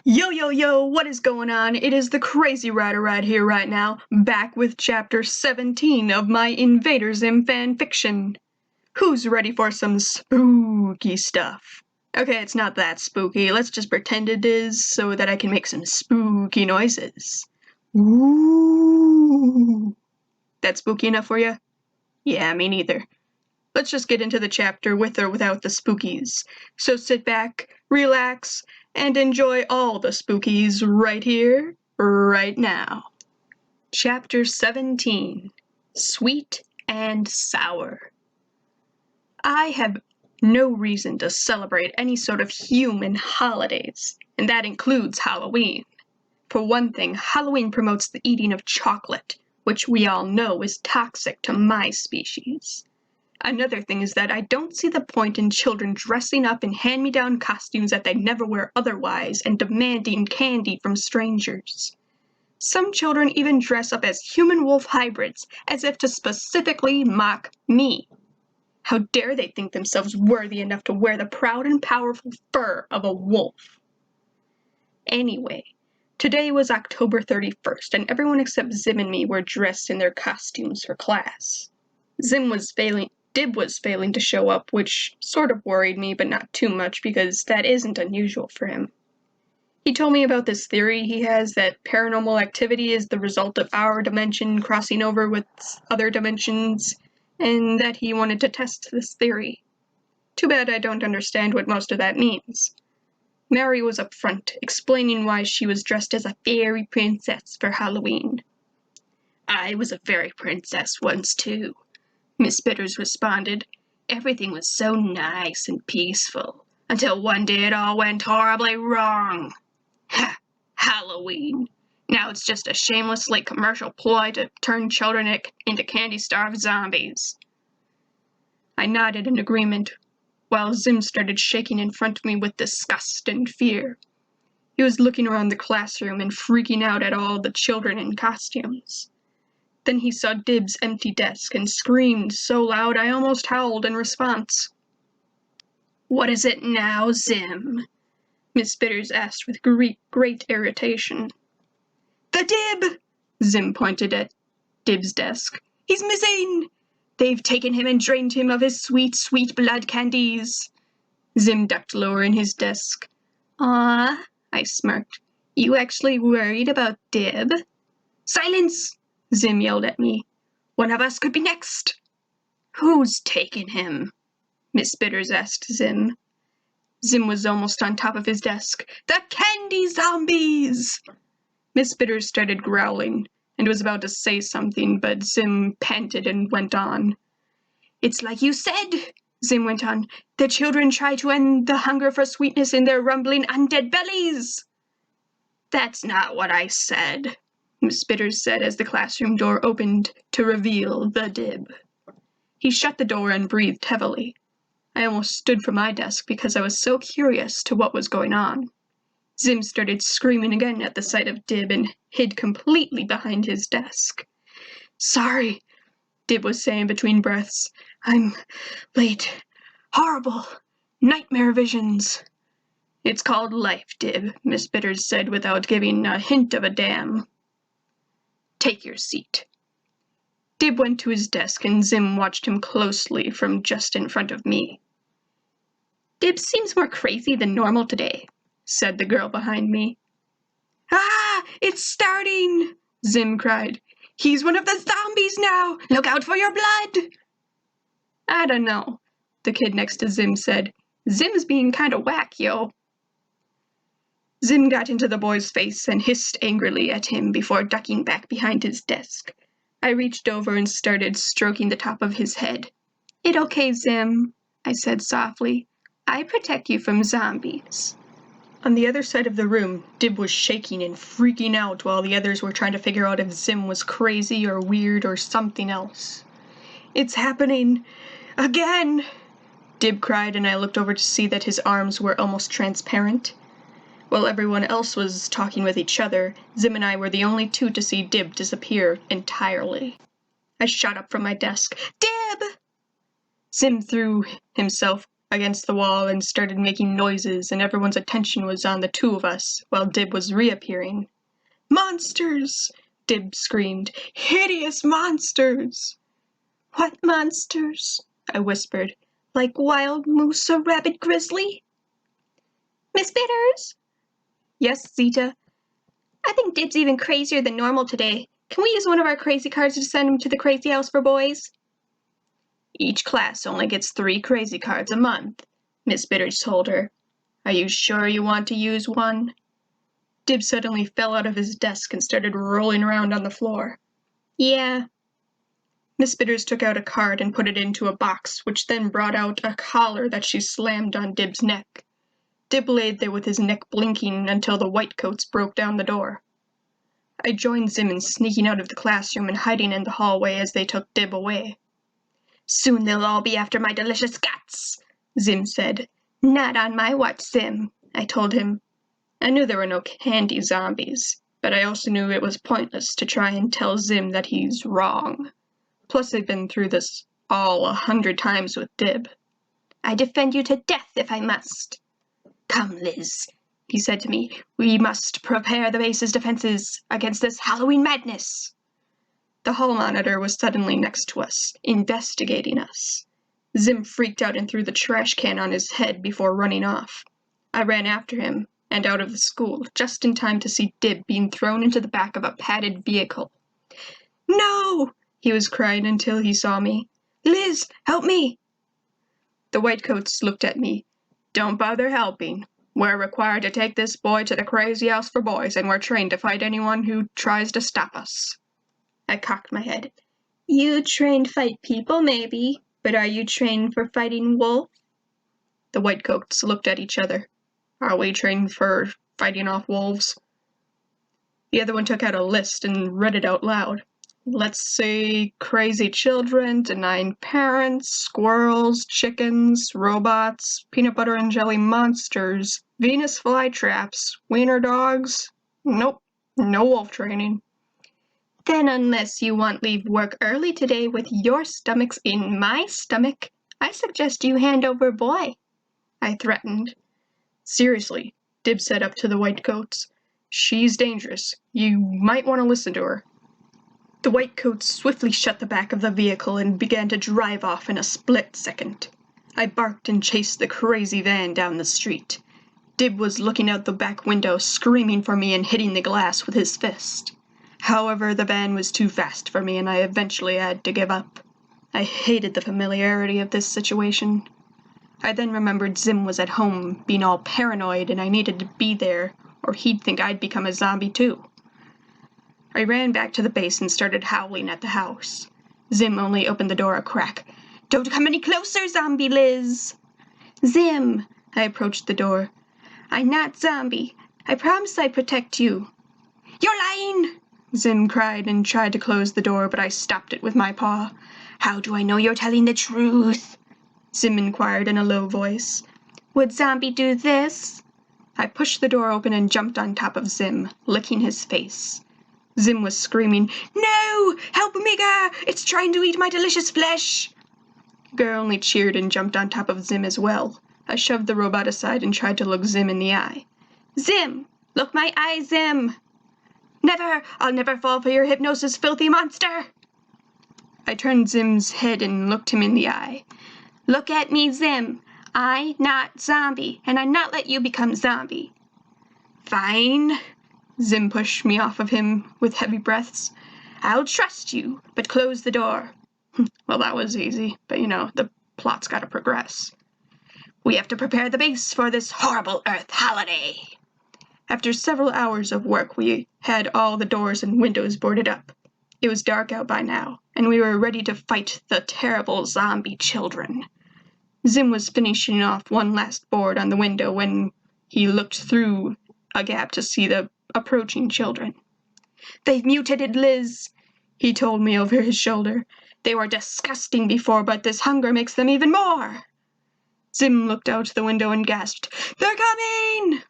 Yo, yo, yo, what is going on? It is the Crazy Rider right here, right now, back with chapter 17 of my Invader Zim fanfiction. Who's ready for some spooky stuff? Okay, it's not that spooky, let's just pretend it is so that I can make some spooky noises. Ooh. That spooky enough for you? Yeah, me neither. Let's just get into the chapter with or without the spookies. So sit back, relax, and enjoy all the spookies right here, right now. Chapter 17, Sweet and Sour. I have no reason to celebrate any sort of human holidays, and that includes Halloween. For one thing, Halloween promotes the eating of chocolate, which we all know is toxic to my species. Another thing is that I don't see the point in children dressing up in hand-me-down costumes that they never wear otherwise and demanding candy from strangers. Some children even dress up as human-wolf hybrids as if to specifically mock me. How dare they think themselves worthy enough to wear the proud and powerful fur of a wolf? Anyway, today was October 31st, and everyone except Zim and me were dressed in their costumes for class. Dib was failing to show up, which sort of worried me, but not too much because that isn't unusual for him. He told me about this theory he has that paranormal activity is the result of our dimension crossing over with other dimensions, and that he wanted to test this theory. Too bad I don't understand what most of that means. Mary was up front, explaining why she was dressed as a fairy princess for Halloween. I was a fairy princess once too, Miss Bitters responded. Everything was so nice and peaceful, until one day it all went horribly wrong. Ha! Halloween. Now it's just a shamelessly commercial ploy to turn children into candy-starved zombies. I nodded in agreement, while Zim started shaking in front of me with disgust and fear. He was looking around the classroom and freaking out at all the children in costumes. Then he saw Dib's empty desk and screamed so loud I almost howled in response. What is it now, Zim? Miss Bitters asked with great irritation. The Dib! Zim pointed at Dib's desk. He's missing! They've taken him and drained him of his sweet, sweet blood candies. Zim ducked lower in his desk. Ah, I smirked. You actually worried about Dib? Silence! Zim yelled at me. One of us could be next. Who's taken him? Miss Bitters asked Zim. Zim was almost on top of his desk. The candy zombies! Miss Bitters started growling and was about to say something, but Zim panted and went on. It's like you said, Zim went on. The children try to end the hunger for sweetness in their rumbling undead bellies. That's not what I said, Miss Bitters said as the classroom door opened to reveal the Dib. He shut the door and breathed heavily. I almost stood from my desk because I was so curious to what was going on. Zim started screaming again at the sight of Dib and hid completely behind his desk. Sorry, Dib was saying between breaths. I'm late. Horrible. Nightmare visions. It's called life, Dib, Miss Bitters said without giving a hint of a damn. Take your seat. Dib went to his desk and Zim watched him closely from just in front of me. Dib seems more crazy than normal today, said the girl behind me. Ah, it's starting, Zim cried. He's one of the zombies now! Look out for your blood! I don't know, the kid next to Zim said. Zim's being kinda whack, yo. Zim got into the boy's face and hissed angrily at him before ducking back behind his desk. I reached over and started stroking the top of his head. It okay, Zim, I said softly. I protect you from zombies. On the other side of the room, Dib was shaking and freaking out while the others were trying to figure out if Zim was crazy or weird or something else. It's happening again, Dib cried, and I looked over to see that his arms were almost transparent. While everyone else was talking with each other, Zim and I were the only two to see Dib disappear entirely. I shot up from my desk. Dib! Zim threw himself against the wall and started making noises, and everyone's attention was on the two of us while Dib was reappearing. "Monsters!" Dib screamed. "Hideous monsters!" "What monsters?" I whispered. "Like wild moose or rabid grizzly?" "Miss Bitters?" "Yes, Zita?" "I think Dib's even crazier than normal today. Can we use one of our crazy cards to send him to the crazy house for boys?" "Each class only gets 3 crazy cards a month," Miss Bitters told her. "Are you sure you want to use one?" Dib suddenly fell out of his desk and started rolling around on the floor. "Yeah." Miss Bitters took out a card and put it into a box, which then brought out a collar that she slammed on Dib's neck. Dib laid there with his neck blinking until the whitecoats broke down the door. I joined Zim in sneaking out of the classroom and hiding in the hallway as they took Dib away. "Soon they'll all be after my delicious guts," Zim said. "Not on my watch, Zim," I told him. I knew there were no candy zombies, but I also knew it was pointless to try and tell Zim that he's wrong. Plus, I've been through this all 100 times with Dib. "I defend you to death if I must." "Come, Liz," he said to me. "We must prepare the base's defenses against this Halloween madness." The hall monitor was suddenly next to us, investigating us. Zim freaked out and threw the trash can on his head before running off. I ran after him and out of the school, just in time to see Dib being thrown into the back of a padded vehicle. "No!" he was crying until he saw me. "Liz, help me!" The whitecoats looked at me. "Don't bother helping. We're required to take this boy to the crazy house for boys, and we're trained to fight anyone who tries to stop us." I cocked my head. "You trained fight people, maybe, but are you trained for fighting wolf?" The whitecoats looked at each other. "Are we trained for fighting off wolves?" The other one took out a list and read it out loud. "Let's see, crazy children, denying parents, squirrels, chickens, robots, peanut butter and jelly monsters, Venus flytraps, wiener dogs. Nope, no wolf training." "Then unless you want leave work early today with your stomachs in my stomach, I suggest you hand over boy," I threatened. "Seriously," Dib said up to the whitecoats. "She's dangerous. You might want to listen to her." The whitecoats swiftly shut the back of the vehicle and began to drive off in a split second. I barked and chased the crazy van down the street. Dib was looking out the back window, screaming for me and hitting the glass with his fist. However, the van was too fast for me, and I eventually had to give up. I hated the familiarity of this situation. I then remembered Zim was at home, being all paranoid, and I needed to be there, or he'd think I'd become a zombie too. I ran back to the base and started howling at the house. Zim only opened the door a crack. "Don't come any closer, Zombie Liz!" "Zim," I approached the door. "I'm not zombie. I promise I protect you." "You're lying!" Zim cried and tried to close the door, but I stopped it with my paw. "How do I know you're telling the truth?" Zim inquired in a low voice. "Would Zombie do this?" I pushed the door open and jumped on top of Zim, licking his face. Zim was screaming, "No! Help me, Gar! It's trying to eat my delicious flesh!" Gar only cheered and jumped on top of Zim as well. I shoved the robot aside and tried to look Zim in the eye. "Zim! Look my eye, Zim!" "Never! I'll never fall for your hypnosis, filthy monster!" I turned Zim's head and looked him in the eye. "Look at me, Zim. I not zombie, and I not let you become zombie." "Fine." Zim pushed me off of him with heavy breaths. "I'll trust you, but close the door." Well, that was easy, but the plot's gotta progress. "We have to prepare the base for this horrible Earth holiday." After several hours of work, we had all the doors and windows boarded up. It was dark out by now, and we were ready to fight the terrible zombie children. Zim was finishing off one last board on the window when he looked through a gap to see the approaching children. "They've mutated, Liz," he told me over his shoulder. "They were disgusting before, but this hunger makes them even more." Zim looked out the window and gasped, "They're coming!"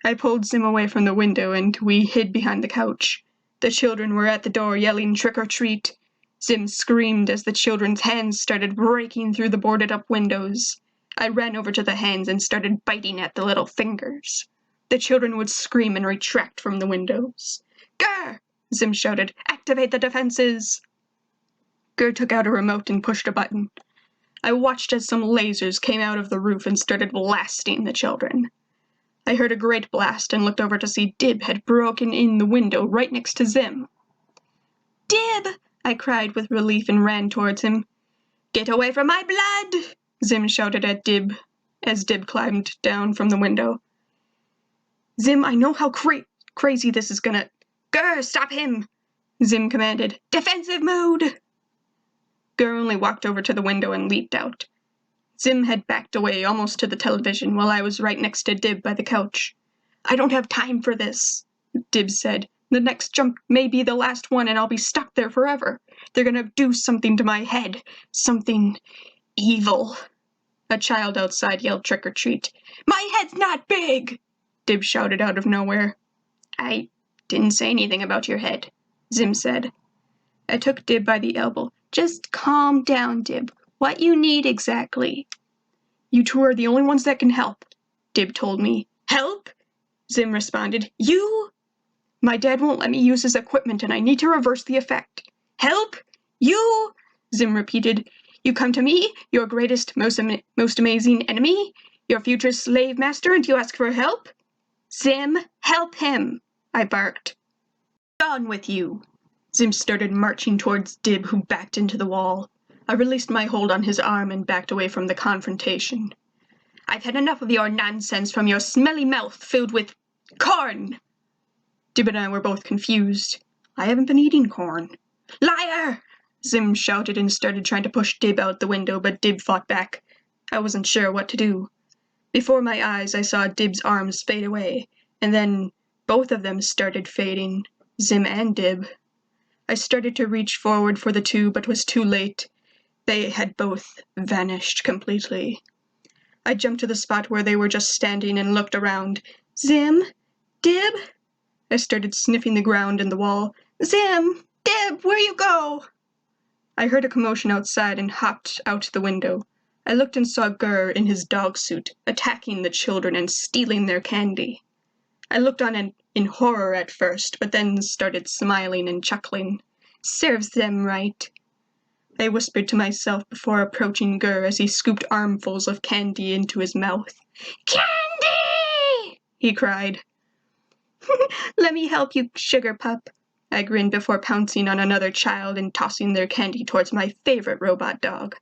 I pulled Zim away from the window and we hid behind the couch. The children were at the door yelling trick or treat. Zim screamed as the children's hands started breaking through the boarded up windows. I ran over to the hands and started biting at the little fingers. The children would scream and retract from the windows. "Grr!" Zim shouted. "Activate the defenses!" Gur took out a remote and pushed a button. I watched as some lasers came out of the roof and started blasting the children. I heard a great blast and looked over to see Dib had broken in the window right next to Zim. "Dib!" I cried with relief and ran towards him. "Get away from my blood!" Zim shouted at Dib as Dib climbed down from the window. "Zim, I know how crazy this is gonna—" "Gur, stop him!" Zim commanded. "Defensive mode!" Gur only walked over to the window and leaped out. Zim had backed away almost to the television while I was right next to Dib by the couch. "I don't have time for this," Dib said. "The next jump may be the last one and I'll be stuck there forever. They're gonna do something to my head. Something evil." A child outside yelled trick or treat. "My head's not big!" Dib shouted out of nowhere. "I didn't say anything about your head," Zim said. I took Dib by the elbow. "Just calm down, Dib. What you need exactly?" "You two are the only ones that can help," Dib told me. "Help?" Zim responded. "You?" "My dad won't let me use his equipment and I need to reverse the effect." "Help? You?" Zim repeated. "You come to me, your greatest, most amazing enemy, your future slave master, and you ask for help?" "Zim, help him," I barked. "On with you." Zim started marching towards Dib, who backed into the wall. I released my hold on his arm and backed away from the confrontation. "I've had enough of your nonsense from your smelly mouth filled with corn." Dib and I were both confused. "I haven't been eating corn." "Liar!" Zim shouted and started trying to push Dib out the window, but Dib fought back. I wasn't sure what to do. Before my eyes, I saw Dib's arms fade away, and then both of them started fading, Zim and Dib. I started to reach forward for the two, but was too late. They had both vanished completely. I jumped to the spot where they were just standing and looked around. "Zim? Dib?" I started sniffing the ground and the wall. "Zim! Dib, where you go?" I heard a commotion outside and hopped out the window. I looked and saw Gur in his dog suit, attacking the children and stealing their candy. I looked on in horror at first, but then started smiling and chuckling. "Serves them right." I whispered to myself before approaching Gur as he scooped armfuls of candy into his mouth. "Candy!" he cried. "Let me help you, sugar pup." I grinned before pouncing on another child and tossing their candy towards my favorite robot dog.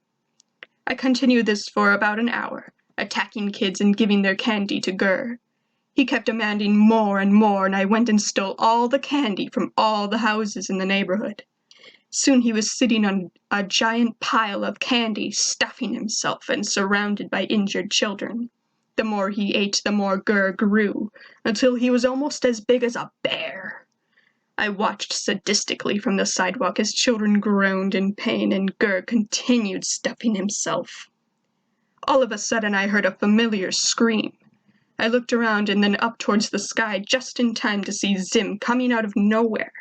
I continued this for about an hour, attacking kids and giving their candy to Gur. He kept demanding more and more, and I went and stole all the candy from all the houses in the neighborhood. Soon he was sitting on a giant pile of candy, stuffing himself and surrounded by injured children. The more he ate, the more Gur grew, until he was almost as big as a bear. I watched sadistically from the sidewalk as children groaned in pain and Gur continued stuffing himself. All of a sudden I heard a familiar scream. I looked around and then up towards the sky just in time to see Zim coming out of nowhere.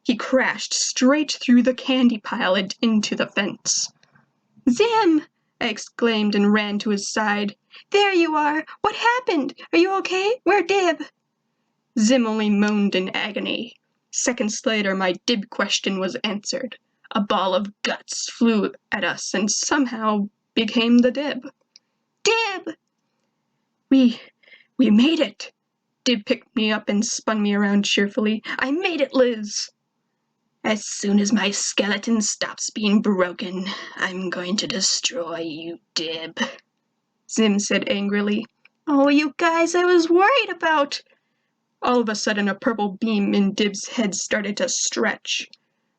He crashed straight through the candy pile and into the fence. "Zim!" I exclaimed and ran to his side. "There you are! What happened? Are you okay? Where Dib?" Zim only moaned in agony. Seconds later my Dib question was answered. A ball of guts flew at us and somehow became the Dib. "Dib!" We made it!" Dib picked me up and spun me around cheerfully. "I made it, Liz!" "As soon as my skeleton stops being broken, I'm going to destroy you, Dib," Zim said angrily. "Oh, you guys, I was worried about—" All of a sudden a purple beam in Dib's head started to stretch.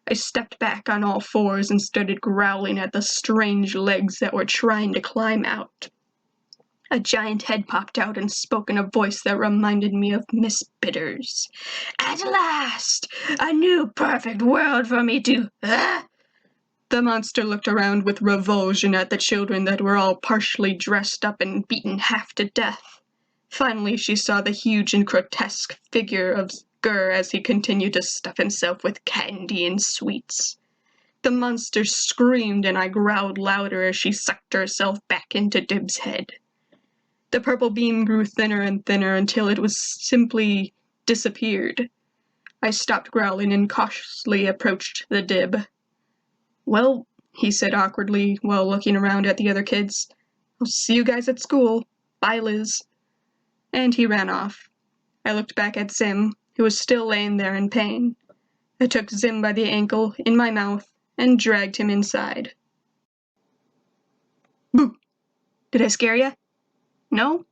I stepped back on all fours and started growling at the strange legs that were trying to climb out. A giant head popped out and spoke in a voice that reminded me of Miss Bitters. "At last! A new perfect world for me to— The monster looked around with revulsion at the children that were all partially dressed up and beaten half to death. Finally she saw the huge and grotesque figure of Gur as he continued to stuff himself with candy and sweets. The monster screamed and I growled louder as she sucked herself back into Dib's head. The purple beam grew thinner and thinner until it was simply disappeared. I stopped growling and cautiously approached the Dib. "Well," he said awkwardly while looking around at the other kids, "I'll see you guys at school. Bye, Liz." And he ran off. I looked back at Zim, who was still laying there in pain. I took Zim by the ankle in my mouth and dragged him inside. "Boo! Did I scare ya? No?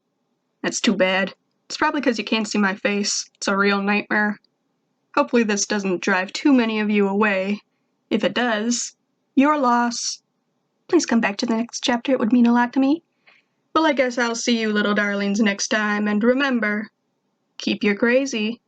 That's too bad. It's probably because you can't see my face. It's a real nightmare. Hopefully this doesn't drive too many of you away. If it does, your loss. Please come back to the next chapter. It would mean a lot to me. Well, I guess I'll see you little darlings next time, and remember, keep your crazy."